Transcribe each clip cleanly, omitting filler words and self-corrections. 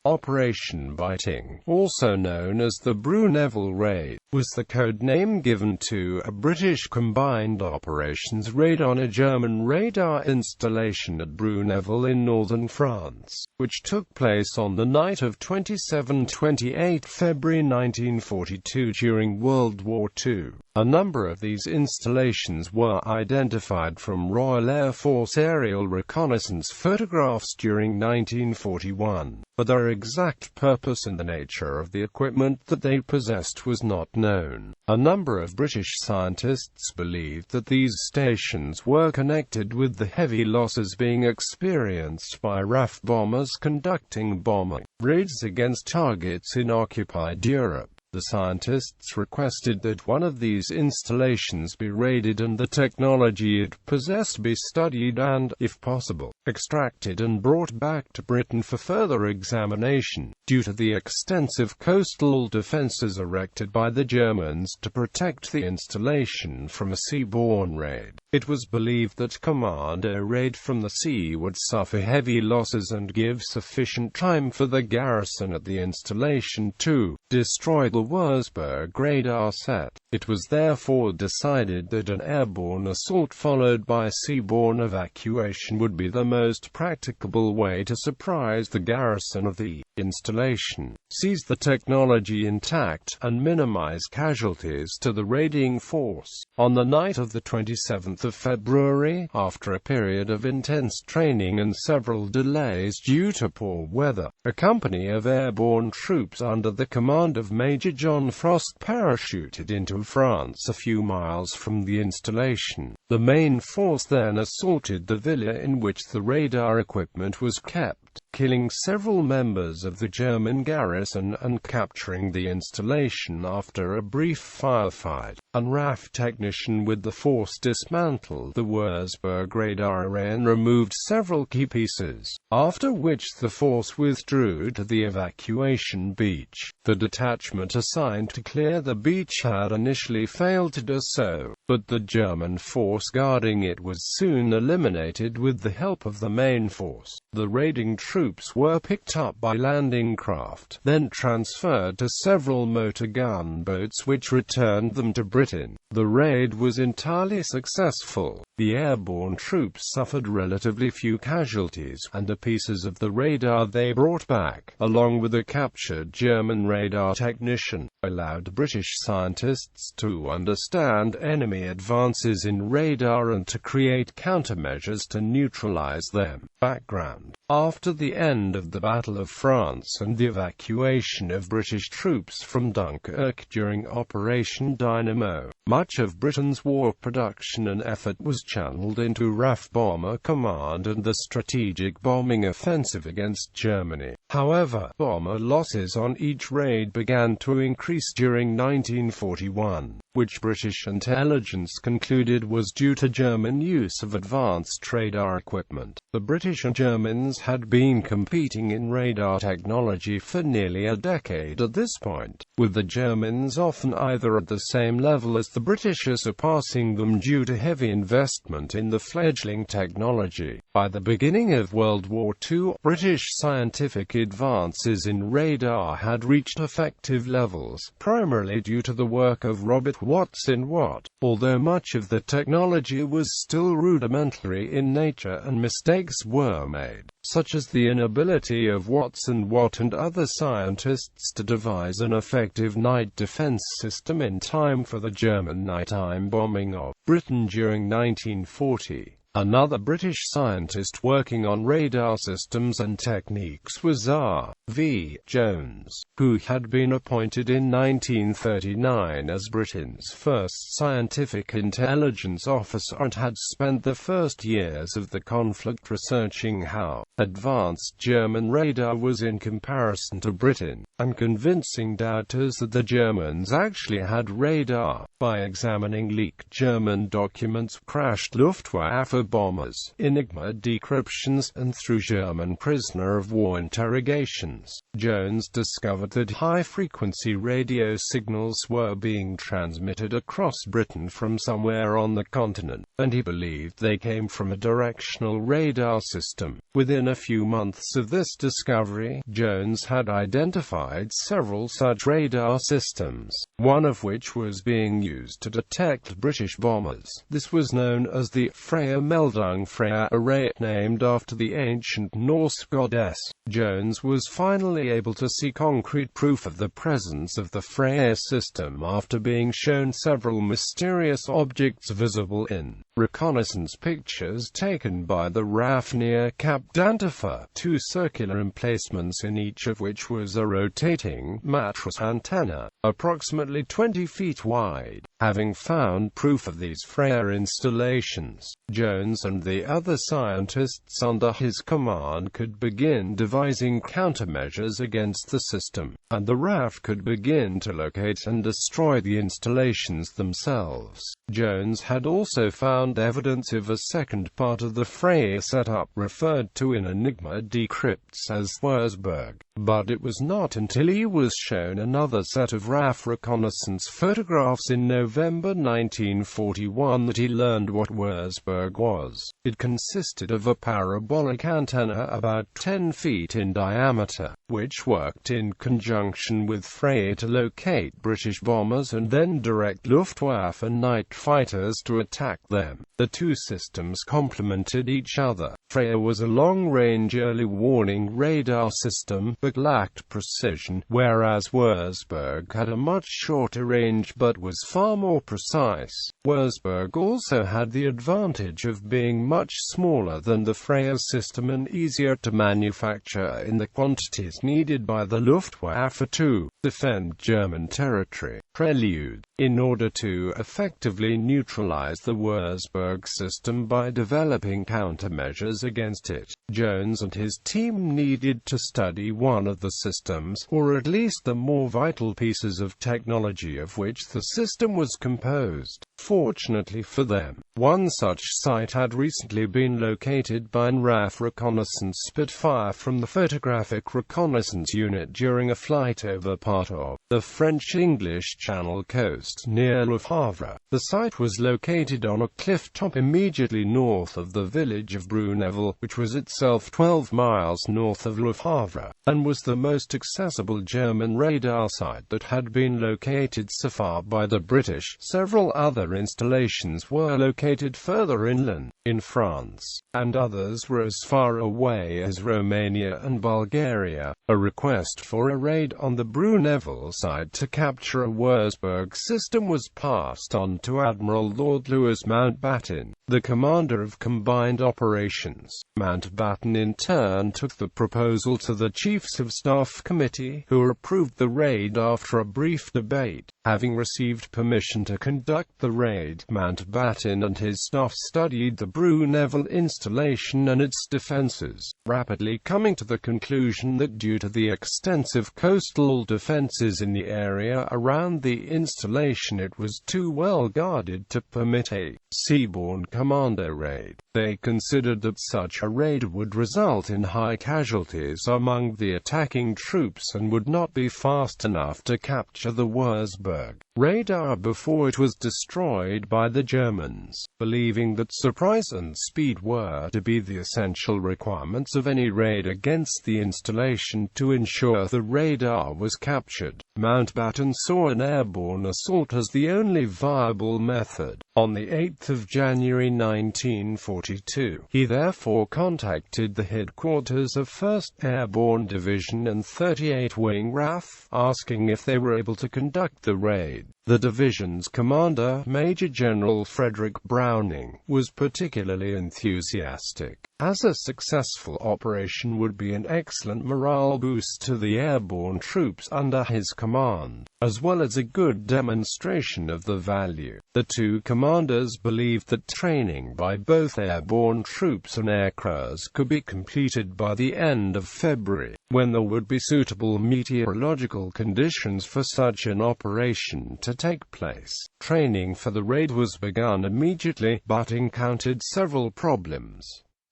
Operation Viking, also known as the Bruneville Raid, was the code name given to a British combined operations raid on a German radar installation at Bruneville in northern France, which took place on the night of 27–28 February 1942 during World War II. A number of these installations were identified from Royal Air Force aerial reconnaissance photographs during 1941, but their exact purpose and the nature of the equipment that they possessed was not known. A number of British scientists believed that these stations were connected with the heavy losses being experienced by RAF bombers conducting bombing raids against targets in occupied Europe. The scientists requested that one of these installations be raided and the technology it possessed be studied and, if possible, extracted and brought back to Britain for further examination. Due to the extensive coastal defences erected by the Germans to protect the installation from a seaborne raid, it was believed that commando raid from the sea would suffer heavy losses and give sufficient time for the garrison at the installation to destroy the Wurzburg radar set. It was therefore decided that an airborne assault followed by seaborne evacuation would be the most practicable way to surprise the garrison of the installation, seize the technology intact, and minimize casualties to the raiding force. On the night of the 27th of February, after a period of intense training and several delays due to poor weather, a company of airborne troops under the command of Major John Frost parachuted into France a few miles from the installation. The main force then assaulted the villa in which the radar equipment was kept, killing several members of the German garrison and capturing the installation after a brief firefight. A RAF technician with the force dismantled the Wurzburg radar array and removed several key pieces, after which the force withdrew to the evacuation beach. The detachment assigned to clear the beach had initially failed to do so, but the German force guarding it was soon eliminated with the help of the main force. The raiding troops were picked up by landing craft, then transferred to several motor gunboats which returned them to Britain. The raid was entirely successful. The airborne troops suffered relatively few casualties, and the pieces of the radar they brought back, along with a captured German radar technician, allowed British scientists to understand enemy advances in radar and to create countermeasures to neutralize them. Background: after the end of the Battle of France and the evacuation of British troops from Dunkirk during Operation Dynamo, much of Britain's war production and effort was channeled into RAF Bomber Command and the strategic bombing offensive against Germany. However, bomber losses on each raid began to increase during 1941, which British intelligence concluded was due to German use of advanced radar equipment. The British and Germans had been competing in radar technology for nearly a decade at this point, with the Germans often either at the same level as the British or surpassing them due to heavy investment in the fledgling technology. By the beginning of World War II, British scientific advances in radar had reached effective levels, primarily due to the work of Robert Watson Watt, although much of the technology was still rudimentary in nature and mistakes were made, such as the inability of Watson Watt and other scientists to devise an effective night defense system in time for the German nighttime bombing of Britain during 1940. Another British scientist working on radar systems and techniques was R.V. Jones, who had been appointed in 1939 as Britain's first scientific intelligence officer and had spent the first years of the conflict researching how advanced German radar was in comparison to Britain, and convincing doubters that the Germans actually had radar. By examining leaked German documents, crashed Luftwaffe the bombers, Enigma decryptions, and through German prisoner-of-war interrogations, Jones discovered that high-frequency radio signals were being transmitted across Britain from somewhere on the continent, and he believed they came from a directional radar system. Within a few months of this discovery, Jones had identified several such radar systems, one of which was being used to detect British bombers. This was known as the Freya-Meldung Freya array, named after the ancient Norse goddess. Jones was finally able to see concrete proof of the presence of the Freya system after being shown several mysterious objects visible in reconnaissance pictures taken by the RAF near Cap d'Antifer, two circular emplacements in each of which was a rotating mattress antenna, approximately 20 feet wide. Having found proof of these Freya installations, Jones and the other scientists under his command could begin devising countermeasures against the system, and the RAF could begin to locate and destroy the installations themselves. Jones had also found evidence of a second part of the Freya setup referred to in Enigma decrypts as Wurzburg, but it was not until he was shown another set of RAF reconnaissance photographs in November 1941 that he learned what Wurzburg was. It consisted of a parabolic antenna about 10 feet in diameter, which worked in conjunction with Freya to locate British bombers and then direct Luftwaffe night fighters to attack them. The two systems complemented each other. Freya was a long-range early warning radar system, but lacked precision, whereas Wurzburg had a much shorter range but was far more precise. Wurzburg also had the advantage of being much smaller than the Freya system and easier to manufacture in the quantities needed by the Luftwaffe to defend German territory. Prelude. In order to effectively neutralize the Wurzburg system by developing countermeasures against it, Jones and his team needed to study one of the systems, or at least the more vital pieces of technology of which the system was composed. Fortunately for them, one such site had recently been located by an RAF reconnaissance Spitfire from the Photographic Reconnaissance Unit during a flight over part of the French-English Channel coast near Le Havre. The site was located on a cliff top immediately north of the village of Bruneval, which was itself 12 miles north of Le Havre, and was the most accessible German radar site that had been located so far by the British. Several other installations were located further inland, in France, and others were as far away as Romania and Bulgaria. A request for a raid on the Bruneval site to capture a Wurzburg system was passed on to Admiral Lord Louis Mountbatten, the commander of Combined Operations. Mountbatten in turn took the proposal to the Chiefs of Staff Committee, who approved the raid after a brief debate. Having received permission to conduct the raid, Mountbatten and his staff studied the Bruneval installation and its defenses, rapidly coming to the conclusion that due to the extensive coastal defenses in the area around the installation, it was too well guarded to permit a seaborne commando raid. They considered that such a raid would result in high casualties among the attacking troops and would not be fast enough to capture the Wurzburg radar before it was destroyed by the Germans. Believing that surprise and speed were to be the essential requirements of any raid against the installation to ensure the radar was captured, Mountbatten saw an airborne assault as the only viable method. On the 8th of January 1942, he therefore contacted the headquarters of 1st Airborne Division and 38 Wing RAF, asking if they were able to conduct the raid. The division's commander, Major General Frederick Browning, was particularly enthusiastic, as a successful operation would be an excellent morale boost to the airborne troops under his command, as well as a good demonstration of the value. The two commanders believed that training by both airborne troops and aircrews could be completed by the end of February. when there would be suitable meteorological conditions for such an operation to take place. Training for the raid was begun immediately, but encountered several problems.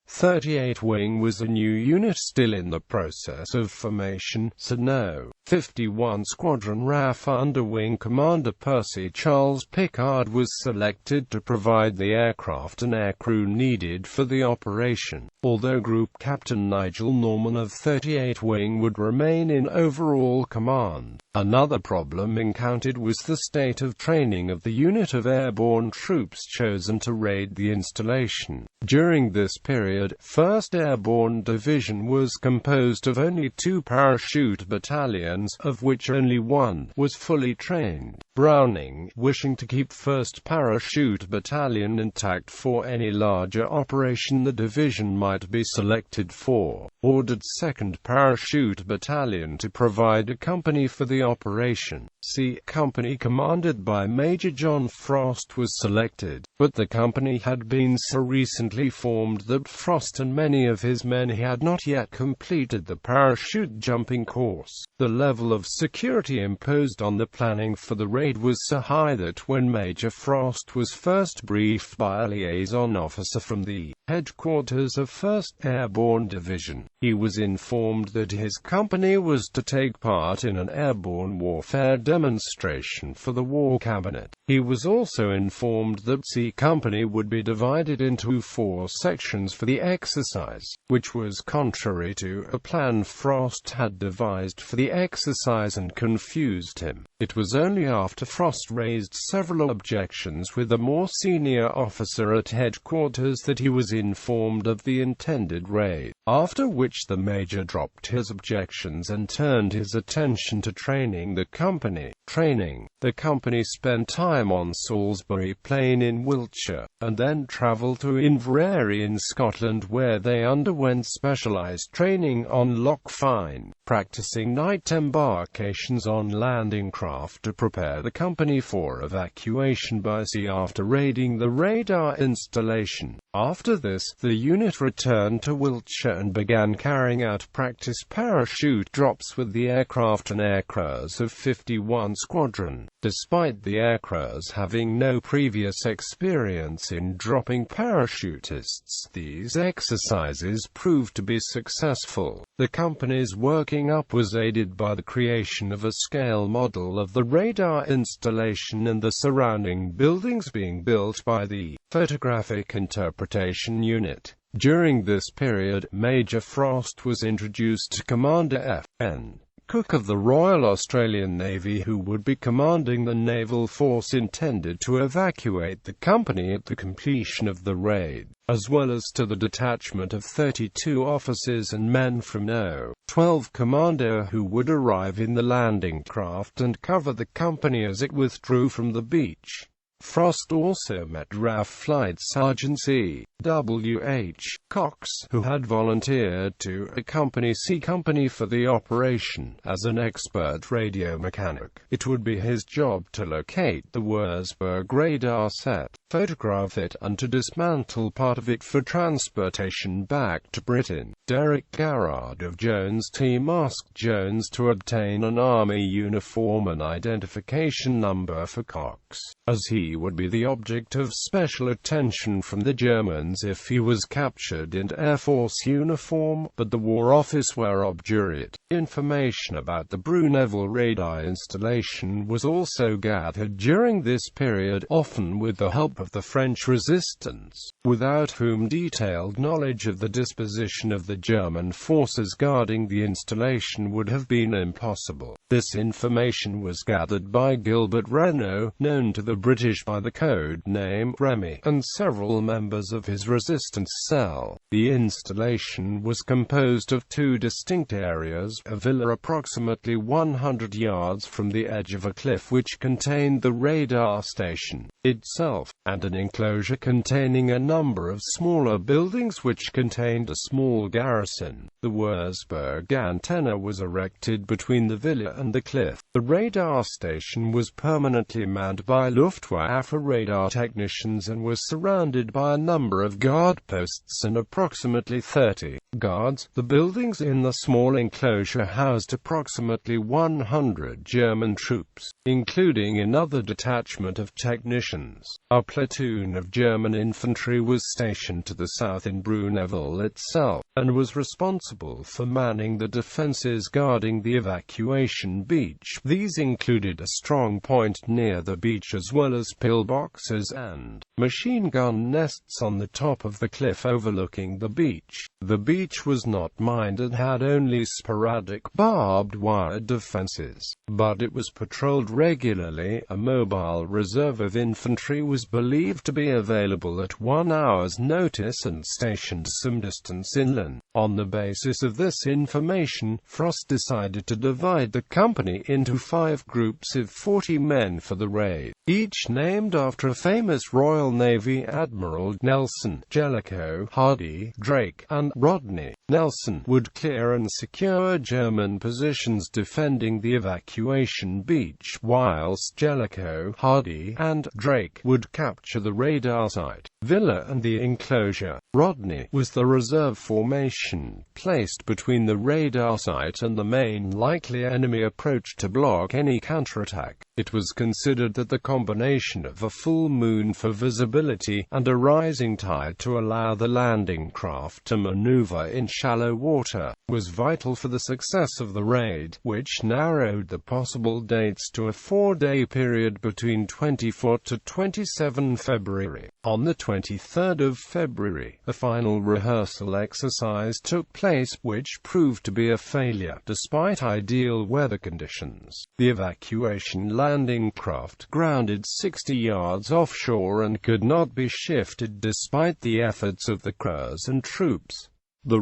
38 Wing was a new unit still in the process of formation, so no. 51 Squadron RAF under Wing Commander Percy Charles Pickard was selected to provide the aircraft and aircrew needed for the operation, although Group Captain Nigel Norman of 38 Wing would remain in overall command. Another problem encountered was the state of training of the unit of airborne troops chosen to raid the installation. During this period, 1st Airborne Division was composed of only 2 parachute battalions, of which only one was fully trained. Browning, wishing to keep 1st Parachute Battalion intact for any larger operation the division might be selected for, ordered 2nd Parachute Battalion to provide a company for the operation. C Company commanded by Major John Frost was selected, but the company had been so recently formed that Frost and many of his men had not yet completed the parachute jumping course. The level of security imposed on the planning for the raid was so high that when Major Frost was first briefed by a liaison officer from the headquarters of 1st Airborne Division, he was informed that his company was to take part in an airborne warfare demonstration for the War Cabinet. He was also informed that C Company would be divided into 4 sections for the exercise, which was contrary to a plan Frost had devised for the exercise and confused him. It was only after Frost raised several objections with a more senior officer at headquarters that he was informed of the intended raid, after which the Major dropped his objections and turned his attention to training the company. The company spent time on Salisbury Plain in Wiltshire, and then travelled to Inverary in Scotland where they underwent specialised training on Loch Fyne, practising night embarkations on landing craft to prepare the company for evacuation by sea after raiding the radar installation. After this, the unit returned to Wiltshire and began carrying out practice parachute drops with the aircraft and aircrews of 51 Squadron. Despite the aircrews having no previous experience in dropping parachutists, these exercises proved to be successful. The company's working up was aided by the creation of a scale model of the radar installation and the surrounding buildings being built by the Photographic Interpretation Unit. During this period, Major Frost was introduced to Commander F.N. Cook of the Royal Australian Navy, who would be commanding the naval force intended to evacuate the company at the completion of the raid, as well as to the detachment of 32 officers and men from No. 12 Commander who would arrive in the landing craft and cover the company as it withdrew from the beach. Frost also met RAF Flight Sergeant C.W.H. Cox, who had volunteered to accompany C Company for the operation. As an expert radio mechanic, it would be his job to locate the Wurzburg radar set, photograph it, and to dismantle part of it for transportation back to Britain. Derek Garrard of Jones' team asked Jones to obtain an Army uniform and identification number for Cox, as he would be the object of special attention from the Germans if he was captured in Air Force uniform, but the War Office were obdurate. Information about the Bruneville radar installation was also gathered during this period, often with the help of the French resistance, without whom detailed knowledge of the disposition of the German forces guarding the installation would have been impossible. This information was gathered by Gilbert Renault, known to the British by the code name Remy, and several members of his resistance cell. The installation was composed of 2 distinct areas: a villa approximately 100 yards from the edge of a cliff which contained the radar station itself, and an enclosure containing a number of smaller buildings which contained a small garrison. The Wurzburg antenna was erected between the villa and the cliff. The radar station was permanently manned by Luftwaffe radar technicians and was surrounded by a number of guard posts and approximately 30 guards. The buildings in the small enclosure housed approximately 100 German troops, including another detachment of technicians. A platoon of German infantry was stationed to the south in Bruneville itself, and was responsible for manning the defenses guarding the evacuation beach. These included a strong point near the beach as well as pillboxes and machine gun nests on the top of the cliff overlooking the beach. The beach was not mined and had only sporadic barbed wire defenses, but it was patrolled regularly. A mobile reserve of infantry was believed to be available at 1 hour's notice and stationed some distance inland. On the basis of this information, Frost decided to divide the company into 5 groups of 40 men for the raid, each named after a famous Royal Navy admiral. Nelson, Jellicoe, Hardy, Drake, and Rodney. Nelson would clear and secure German positions defending the evacuation beach, whilst Jellicoe, Hardy, and Drake would capture the radar site, villa and the enclosure. Rodney was the reserve formation, placed between the radar site and the main likely enemy approach to block any counterattack. It was considered that the combination of a full moon for visibility and a rising tide to allow the landing craft to maneuver in shallow water was vital for the success of the raid, which narrowed the possible dates to a 4-day period between 24 to 27 February. On the 23rd of February, a final rehearsal exercise took place, which proved to be a failure, despite ideal weather conditions. The evacuation landing craft grounded 60 yards offshore and could not be shifted despite the efforts of the crews and troops. The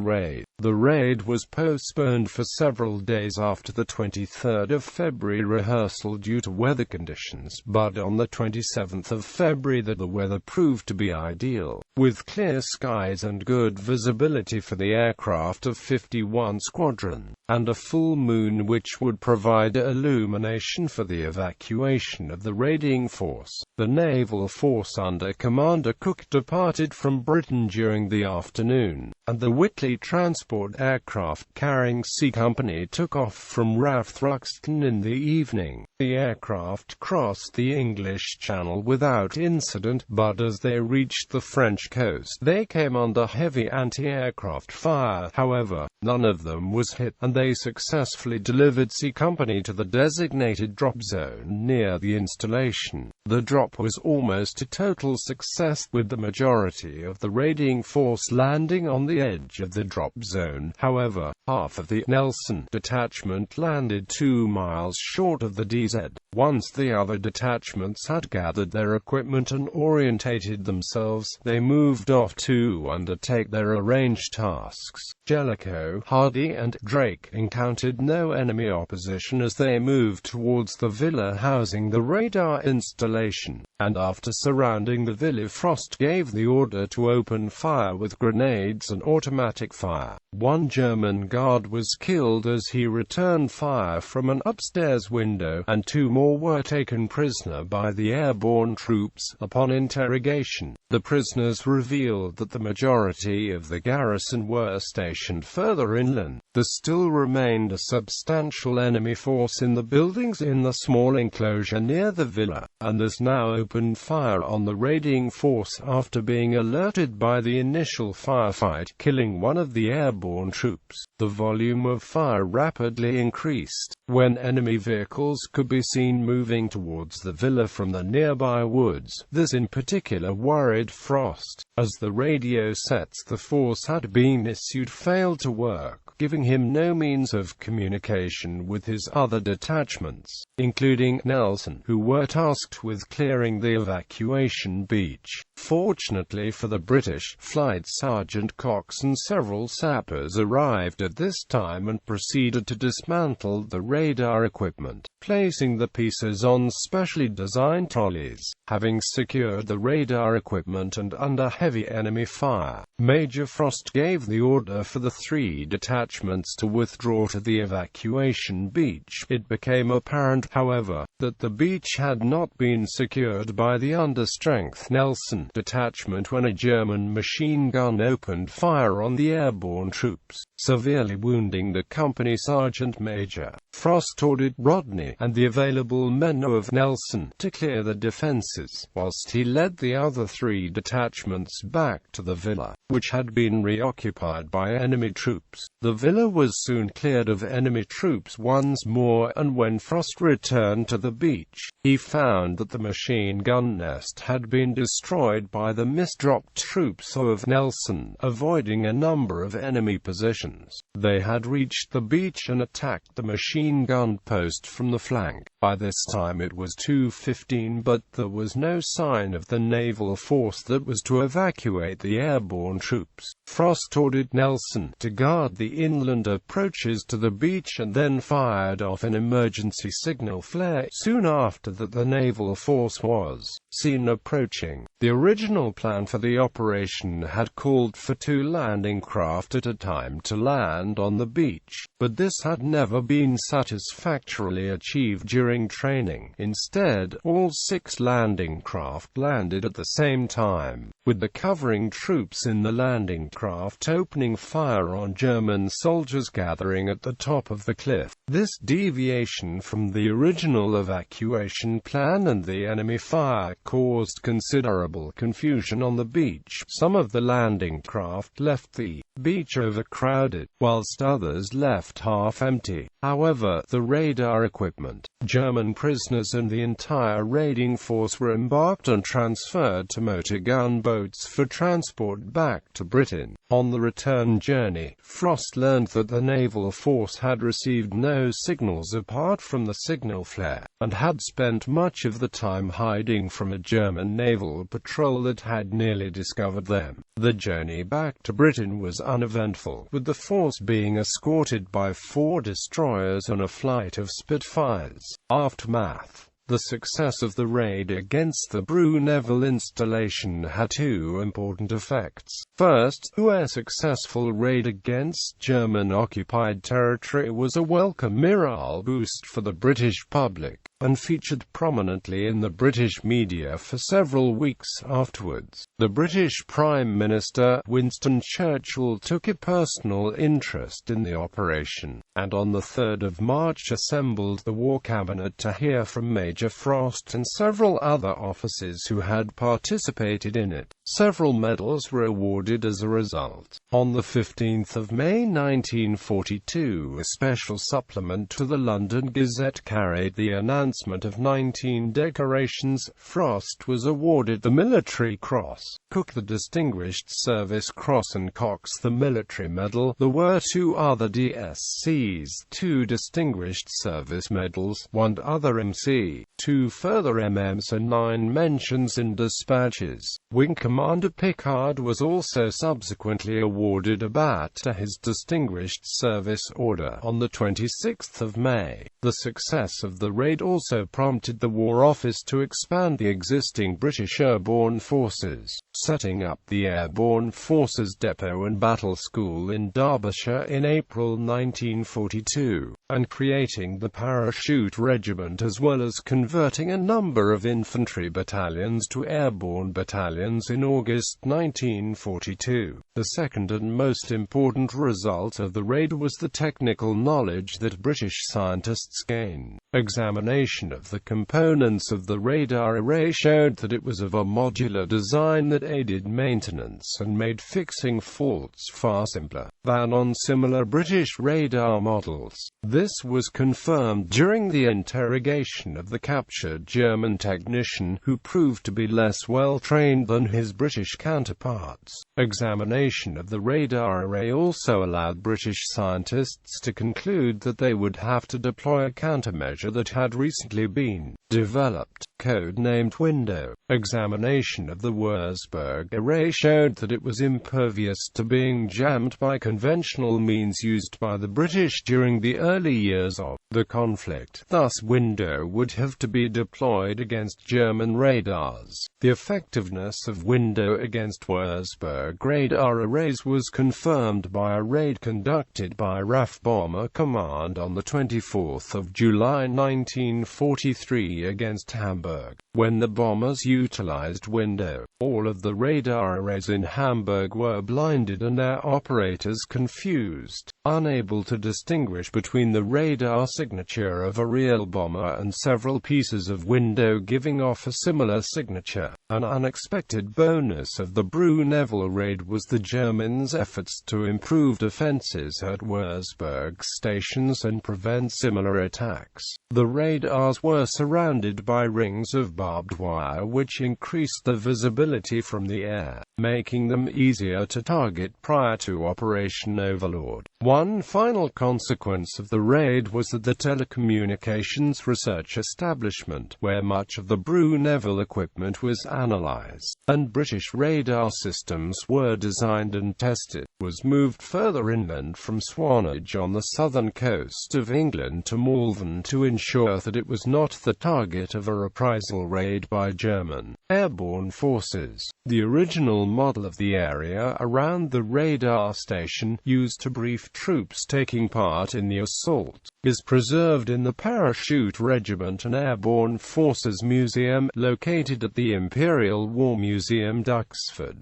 raid was postponed for several days after the 23rd of February rehearsal due to weather conditions, but on the 27th of February the weather proved to be ideal, with clear skies and good visibility for the aircraft of 51 Squadron, and a full moon which would provide illumination for the evacuation of the raiding force. The naval force under Commander Cook departed from Britain during the afternoon, and the Whitley transport aircraft carrying C Company took off from RAF Thruxton in the evening. The aircraft crossed the English Channel without incident, but as they reached the French coast, they came under heavy anti-aircraft fire. However, none of them was hit, and they successfully delivered C Company to the designated drop zone near the installation. The drop was almost a total success, with the majority of the raiding force landing on the edge of the drop zone. However, half of the Nelson detachment landed 2 miles short of the DZ. Once the other detachments had gathered their equipment and orientated themselves, they moved off to undertake their arranged tasks. Jellicoe, Hardy, and Drake encountered no enemy opposition as they moved towards the villa housing the radar installation, and after surrounding the villa, Frost gave the order to open fire with grenades and automatic fire. 1 German guard was killed as he returned fire from an upstairs window, and 2 more were taken prisoner by the airborne troops. Upon interrogation, the prisoners revealed that the majority of the garrison were stationed further inland. There still remained a substantial enemy force in the buildings in the small enclosure near the villa, and this now opened fire on the raiding force after being alerted by the initial firefight, killing 1 of the airborne troops. The volume of fire rapidly increased when enemy vehicles could be seen moving towards the villa from the nearby woods. This in particular worried Frost, as the radio sets the force had been issued failed to work, giving him no means of communication with his other detachments, including Nelson, who were tasked with clearing the evacuation beach. Fortunately for the British, Flight Sergeant Cox and several sappers arrived at this time and proceeded to dismantle the radar equipment, placing the pieces on specially designed trolleys. Having secured the radar equipment and under heavy enemy fire, Major Frost gave the order for the 3 detachments to withdraw to the evacuation beach. It became apparent, however, that the beach had not been secured by the understrength Nelson. German detachment when a German machine gun opened fire on the airborne troops, severely wounding the company sergeant major. Frost ordered Rodney and the available men of Nelson to clear the defenses, whilst he led the other 3 detachments back to the villa, which had been reoccupied by enemy troops. The villa was soon cleared of enemy troops once more, and when Frost returned to the beach, he found that the machine gun nest had been destroyed by the misdropped troops of Nelson, avoiding a number of enemy positions. They had reached the beach and attacked the machine gun post from the flank. By this time it was 2:15, but there was no sign of the naval force that was to evacuate the airborne troops. Frost ordered Nelson to guard the inland approaches to the beach and then fired off an emergency signal flare soon after that the naval force was seen approaching. The original plan for the operation had called for 2 landing craft at a time to land on the beach, but this had never been satisfactorily achieved during training. Instead, all 6 landing craft landed at the same time, with the covering troops in the landing craft opening fire on German soldiers gathering at the top of the cliff. This deviation from the original evacuation plan and the enemy fire caused considerable confusion on the beach. Some of the landing craft left the beach overcrowded, whilst others left half empty. However, the radar equipment, German prisoners and the entire raiding force were embarked and transferred to motor gunboats for transport back to Britain. On the return journey, Frost learned that the naval force had received no signals apart from the signal flare, and had spent much of the time hiding from a German naval patrol that had nearly discovered them. The journey back to Britain was uneventful, with the force being escorted by 4 destroyers and a flight of Spitfires. Aftermath. The success of the raid against the Bruneville installation had 2 important effects. First, a successful raid against German-occupied territory was a welcome morale boost for the British public, and featured prominently in the British media for several weeks afterwards. The British Prime Minister, Winston Churchill, took a personal interest in the operation, and on the 3rd of March assembled the War Cabinet to hear from Major Frost and several other officers who had participated in it. Several medals were awarded as a result. On the 15th of May 1942, a special supplement to the London Gazette carried the announcement of 19 decorations. Frost was awarded the Military Cross, Cook the Distinguished Service Cross and Cox the Military Medal. There were 2 other DSCs, 2 Distinguished Service Medals, 1 other MC, 2 further MMs and 9 mentions in dispatches. Wing Commander Pickard was also subsequently awarded a bat to his Distinguished Service Order on the 26th of May. The success of the raid also prompted the War Office to expand the existing British Airborne Forces, setting up the Airborne Forces Depot and Battle School in Derbyshire in April 1942, and creating the Parachute Regiment, as well as converting a number of infantry battalions to airborne battalions in August 1942. The second and most important result of the raid was the technical knowledge that British scientists gained. Examination of the components of the radar array showed that it was of a modular design that aided maintenance and made fixing faults far simpler than on similar British radar models. This was confirmed during the interrogation of the captured German technician, who proved to be less well-trained than his British counterparts. Examination of the radar array also allowed British scientists to conclude that they would have to deploy a countermeasure that had recently been developed, code-named Window. Examination of the Wurzburg Wurzburg array showed that it was impervious to being jammed by conventional means used by the British during the early years of the conflict. Thus, Window would have to be deployed against German radars. The effectiveness of Window against Wurzburg radar arrays was confirmed by a raid conducted by RAF Bomber Command on 24 July 1943 against Hamburg. When the bombers utilized Window, all of the radar arrays in Hamburg were blinded and their operators confused, unable to distinguish between the radar signature of a real bomber and several pieces of Window giving off a similar signature. An unexpected bonus of the Bruneville raid was the Germans' efforts to improve defenses at Wurzburg stations and prevent similar attacks. The radars were surrounded by rings of barbed wire which increased the visibility from the air, making them easier to target prior to Operation Overlord. One final consequence of the raid was that the telecommunications research establishment, where much of the Bruneville equipment was analyzed, and British radar systems were designed and tested, was moved further inland from Swanage on the southern coast of England to Malvern to ensure that it was not the target of a reprisal raid by German airborne forces. The original model of the area around the radar station, used to brief troops taking part in the assault, is preserved in the Parachute Regiment and Airborne Forces Museum, located at the Imperial War Museum, Duxford.